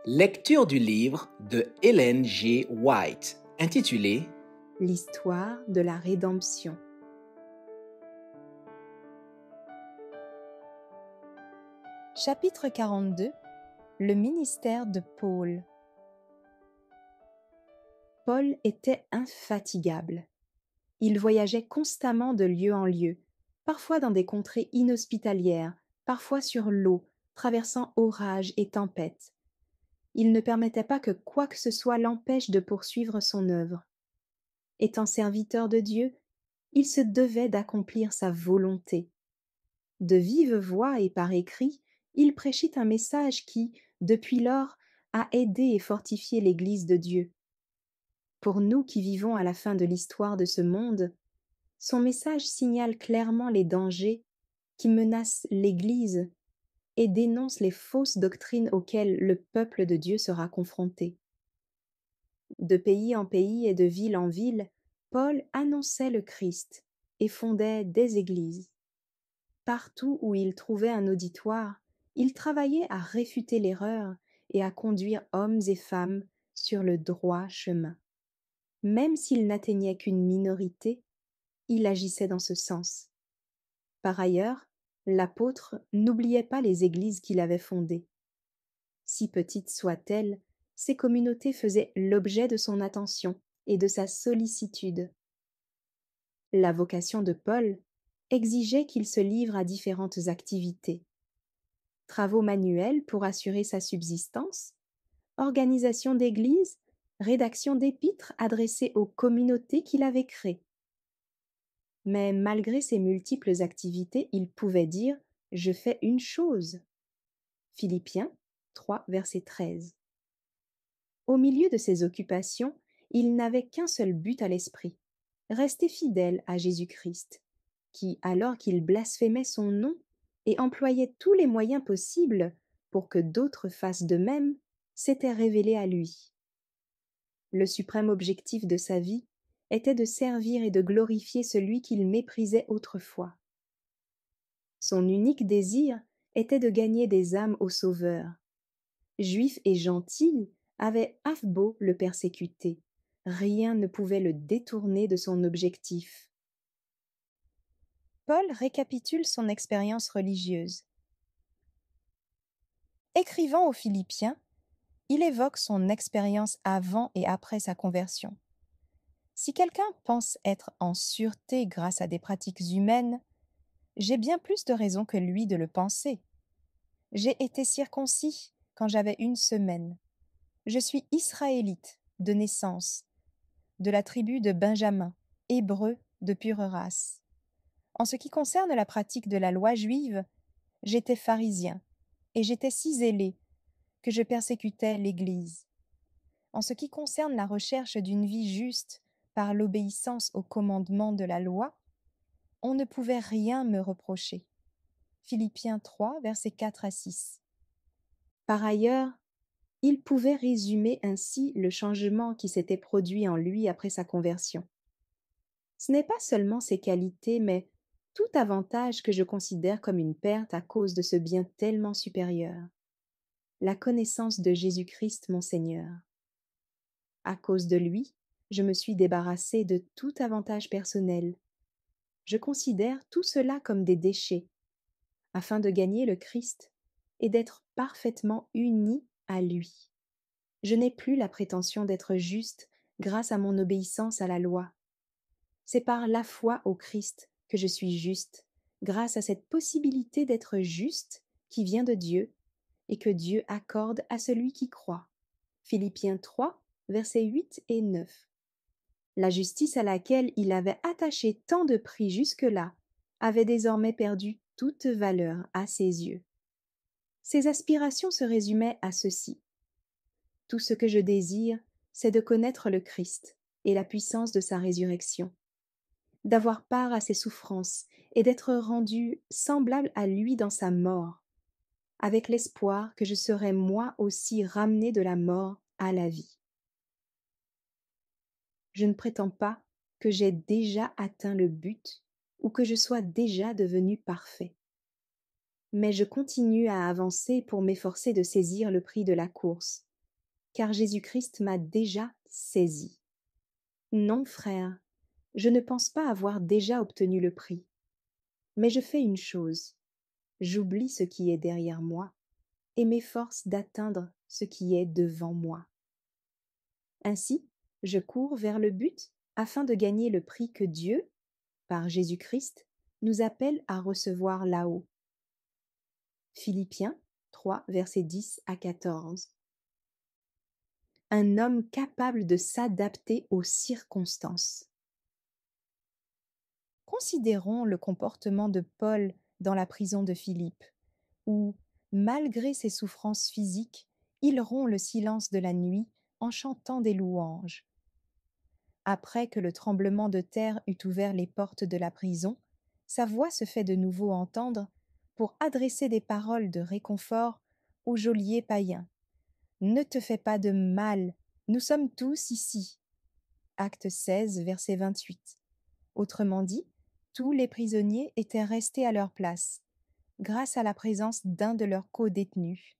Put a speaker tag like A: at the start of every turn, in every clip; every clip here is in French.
A: Lecture du livre de Ellen G. White, intitulé
B: L'histoire de la rédemption. Chapitre 42. Le ministère de Paul. Paul était infatigable. Il voyageait constamment de lieu en lieu, parfois dans des contrées inhospitalières, parfois sur l'eau, traversant orages et tempêtes. Il ne permettait pas que quoi que ce soit l'empêche de poursuivre son œuvre. Étant serviteur de Dieu, il se devait d'accomplir sa volonté. De vive voix et par écrit, il prêchait un message qui, depuis lors, a aidé et fortifié l'Église de Dieu. Pour nous qui vivons à la fin de l'histoire de ce monde, son message signale clairement les dangers qui menacent l'Église et dénonce les fausses doctrines auxquelles le peuple de Dieu sera confronté. De pays en pays et de ville en ville, Paul annonçait le Christ et fondait des églises. Partout où il trouvait un auditoire, il travaillait à réfuter l'erreur et à conduire hommes et femmes sur le droit chemin. Même s'il n'atteignait qu'une minorité, il agissait dans ce sens. Par ailleurs, l'apôtre n'oubliait pas les églises qu'il avait fondées. Si petites soient-elles, ces communautés faisaient l'objet de son attention et de sa sollicitude. La vocation de Paul exigeait qu'il se livre à différentes activités. Travaux manuels pour assurer sa subsistance, organisation d'églises, rédaction d'épîtres adressées aux communautés qu'il avait créées. Mais malgré ces multiples activités, il pouvait dire « Je fais une chose ». Philippiens 3, verset 13. Au milieu de ses occupations, il n'avait qu'un seul but à l'esprit, rester fidèle à Jésus-Christ, qui, alors qu'il blasphémait son nom et employait tous les moyens possibles pour que d'autres fassent de même, s'était révélé à lui. Le suprême objectif de sa vie était de servir et de glorifier celui qu'il méprisait autrefois. Son unique désir était de gagner des âmes au Sauveur. Juif et gentil avait beau le persécuter. Rien ne pouvait le détourner de son objectif. Paul récapitule son expérience religieuse. Écrivant aux Philippiens, il évoque son expérience avant et après sa conversion. Si quelqu'un pense être en sûreté grâce à des pratiques humaines, j'ai bien plus de raisons que lui de le penser. J'ai été circoncis quand j'avais 1 semaine. Je suis israélite de naissance, de la tribu de Benjamin, hébreu de pure race. En ce qui concerne la pratique de la loi juive, j'étais pharisien, et j'étais si zélé que je persécutais l'Église. En ce qui concerne la recherche d'une vie juste par l'obéissance aux commandements de la loi, on ne pouvait rien me reprocher. Philippiens 3, versets 4 à 6. Par ailleurs, il pouvait résumer ainsi le changement qui s'était produit en lui après sa conversion. Ce n'est pas seulement ses qualités, mais tout avantage que je considère comme une perte à cause de ce bien tellement supérieur, la connaissance de Jésus-Christ mon Seigneur. À cause de lui, je me suis débarrassé de tout avantage personnel. Je considère tout cela comme des déchets, afin de gagner le Christ et d'être parfaitement uni à lui. Je n'ai plus la prétention d'être juste grâce à mon obéissance à la loi. C'est par la foi au Christ que je suis juste, grâce à cette possibilité d'être juste qui vient de Dieu et que Dieu accorde à celui qui croit. Philippiens 3, versets 8 et 9. La justice à laquelle il avait attaché tant de prix jusque-là avait désormais perdu toute valeur à ses yeux. Ses aspirations se résumaient à ceci. Tout ce que je désire, c'est de connaître le Christ et la puissance de sa résurrection, d'avoir part à ses souffrances et d'être rendu semblable à lui dans sa mort, avec l'espoir que je serai moi aussi ramené de la mort à la vie. Je ne prétends pas que j'ai déjà atteint le but ou que je sois déjà devenu parfait. Mais je continue à avancer pour m'efforcer de saisir le prix de la course, car Jésus-Christ m'a déjà saisi. Non, frère, je ne pense pas avoir déjà obtenu le prix. Mais je fais une chose, j'oublie ce qui est derrière moi et m'efforce d'atteindre ce qui est devant moi. Ainsi, je cours vers le but afin de gagner le prix que Dieu, par Jésus-Christ, nous appelle à recevoir là-haut. Philippiens 3, versets 10 à 14. Un homme capable de s'adapter aux circonstances. Considérons le comportement de Paul dans la prison de Philippe, où, malgré ses souffrances physiques, il rompt le silence de la nuit en chantant des louanges. Après que le tremblement de terre eut ouvert les portes de la prison, sa voix se fait de nouveau entendre pour adresser des paroles de réconfort au geôlier païen. « Ne te fais pas de mal, nous sommes tous ici. » Acte 16, verset 28. Autrement dit, tous les prisonniers étaient restés à leur place, grâce à la présence d'un de leurs co-détenus.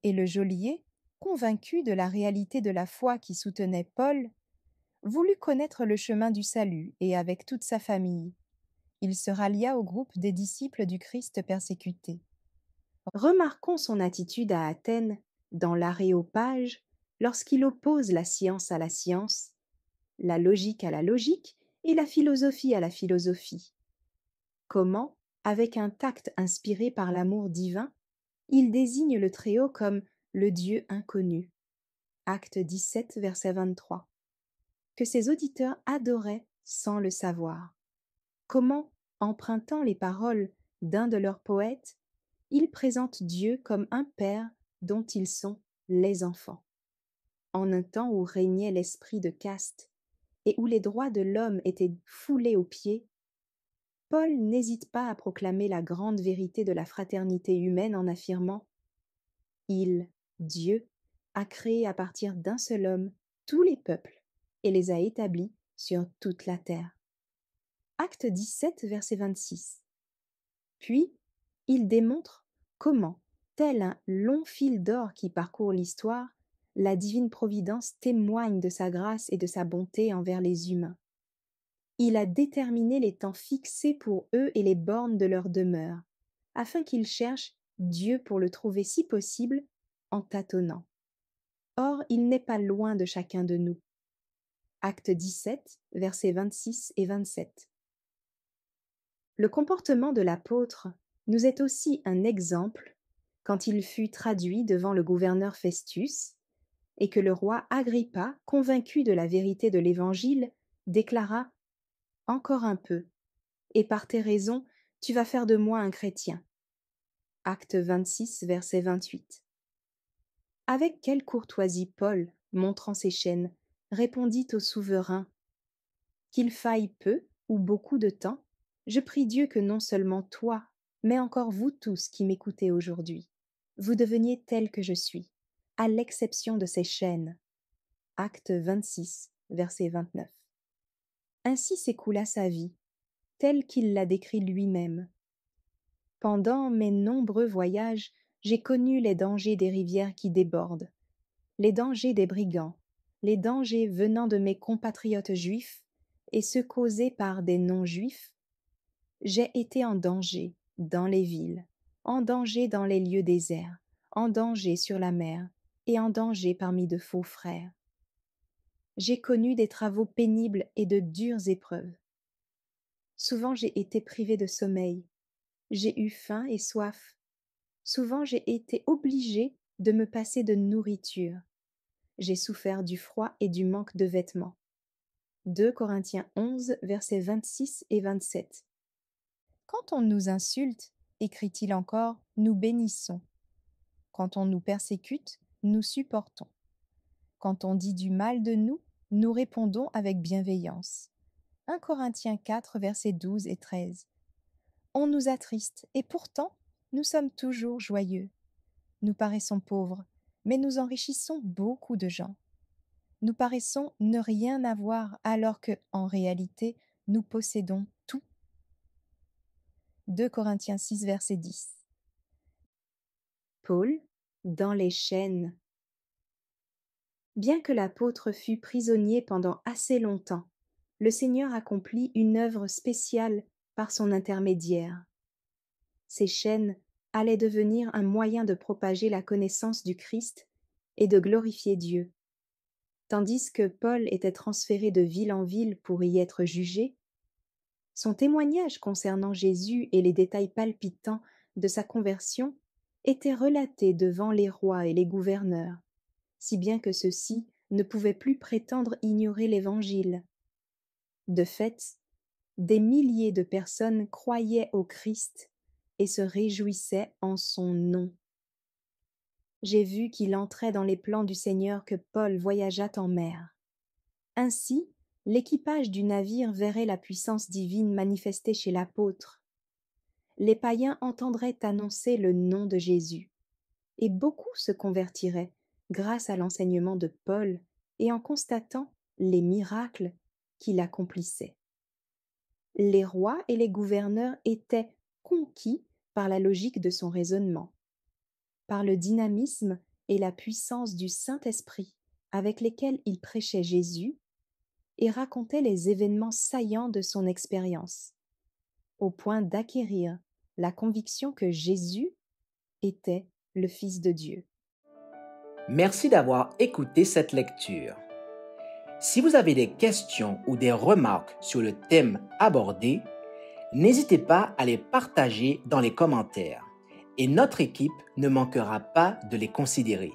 B: Et le geôlier, convaincu de la réalité de la foi qui soutenait Paul, voulut connaître le chemin du salut et avec toute sa famille. Il se rallia au groupe des disciples du Christ persécuté. Remarquons son attitude à Athènes, dans l'Aréopage, lorsqu'il oppose la science à la science, la logique à la logique et la philosophie à la philosophie. Comment, avec un tact inspiré par l'amour divin, il désigne le Très-Haut comme le Dieu inconnu. Acte 17, verset 23. Que ses auditeurs adoraient sans le savoir. Comment, empruntant les paroles d'un de leurs poètes, ils présentent Dieu comme un père dont ils sont les enfants. En un temps où régnait l'esprit de caste et où les droits de l'homme étaient foulés aux pieds, Paul n'hésite pas à proclamer la grande vérité de la fraternité humaine en affirmant « Il, Dieu, a créé à partir d'un seul homme tous les peuples et les a établis sur toute la terre. » Acte 17, verset 26. Puis, il démontre comment, tel un long fil d'or qui parcourt l'histoire, la divine providence témoigne de sa grâce et de sa bonté envers les humains. Il a déterminé les temps fixés pour eux et les bornes de leur demeure, afin qu'ils cherchent Dieu pour le trouver si possible en tâtonnant. Or, il n'est pas loin de chacun de nous. Acte 17, versets 26 et 27. Le comportement de l'apôtre nous est aussi un exemple quand il fut traduit devant le gouverneur Festus et que le roi Agrippa, convaincu de la vérité de l'Évangile, déclara « Encore un peu, et par tes raisons, tu vas faire de moi un chrétien. » Acte 26, verset 28. Avec quelle courtoisie Paul, montrant ses chaînes, répondit au souverain « Qu'il faille peu ou beaucoup de temps, je prie Dieu que non seulement toi, mais encore vous tous qui m'écoutez aujourd'hui, vous deveniez tels que je suis, à l'exception de ces chaînes. » Acte 26, verset 29. Ainsi s'écoula sa vie, telle qu'il l'a décrit lui-même. Pendant mes nombreux voyages, j'ai connu les dangers des rivières qui débordent, les dangers des brigands, les dangers venant de mes compatriotes juifs et ceux causés par des non-juifs. J'ai été en danger dans les villes, en danger dans les lieux déserts, en danger sur la mer et en danger parmi de faux frères. J'ai connu des travaux pénibles et de dures épreuves. Souvent j'ai été privé de sommeil, j'ai eu faim et soif. Souvent j'ai été obligé de me passer de nourriture. J'ai souffert du froid et du manque de vêtements. 2 Corinthiens 11, versets 26 et 27. Quand on nous insulte, écrit-il encore, nous bénissons. Quand on nous persécute, nous supportons. Quand on dit du mal de nous, nous répondons avec bienveillance. 1 Corinthiens 4, versets 12 et 13. On nous attriste, et pourtant, nous sommes toujours joyeux. Nous paraissons pauvres, mais nous enrichissons beaucoup de gens. Nous paraissons ne rien avoir alors que, en réalité, nous possédons tout. 2 Corinthiens 6, verset 10. Paul, dans les chaînes. Bien que l'apôtre fût prisonnier pendant assez longtemps, le Seigneur accomplit une œuvre spéciale par son intermédiaire. Ces chaînes allaient devenir un moyen de propager la connaissance du Christ et de glorifier Dieu. Tandis que Paul était transféré de ville en ville pour y être jugé, son témoignage concernant Jésus et les détails palpitants de sa conversion étaient relatés devant les rois et les gouverneurs, si bien que ceux-ci ne pouvaient plus prétendre ignorer l'Évangile. De fait, des milliers de personnes croyaient au Christ et se réjouissaient en son nom. J'ai vu qu'il entrait dans les plans du Seigneur que Paul voyageât en mer. Ainsi, l'équipage du navire verrait la puissance divine manifestée chez l'apôtre. Les païens entendraient annoncer le nom de Jésus, et beaucoup se convertiraient grâce à l'enseignement de Paul et en constatant les miracles qu'il accomplissait. Les rois et les gouverneurs étaient conquis par la logique de son raisonnement, par le dynamisme et la puissance du Saint-Esprit avec lesquels il prêchait Jésus et racontait les événements saillants de son expérience, au point d'acquérir la conviction que Jésus était le Fils de Dieu.
A: Merci d'avoir écouté cette lecture. Si vous avez des questions ou des remarques sur le thème abordé, n'hésitez pas à les partager dans les commentaires et notre équipe ne manquera pas de les considérer.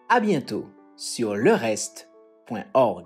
A: À bientôt sur lereste.org.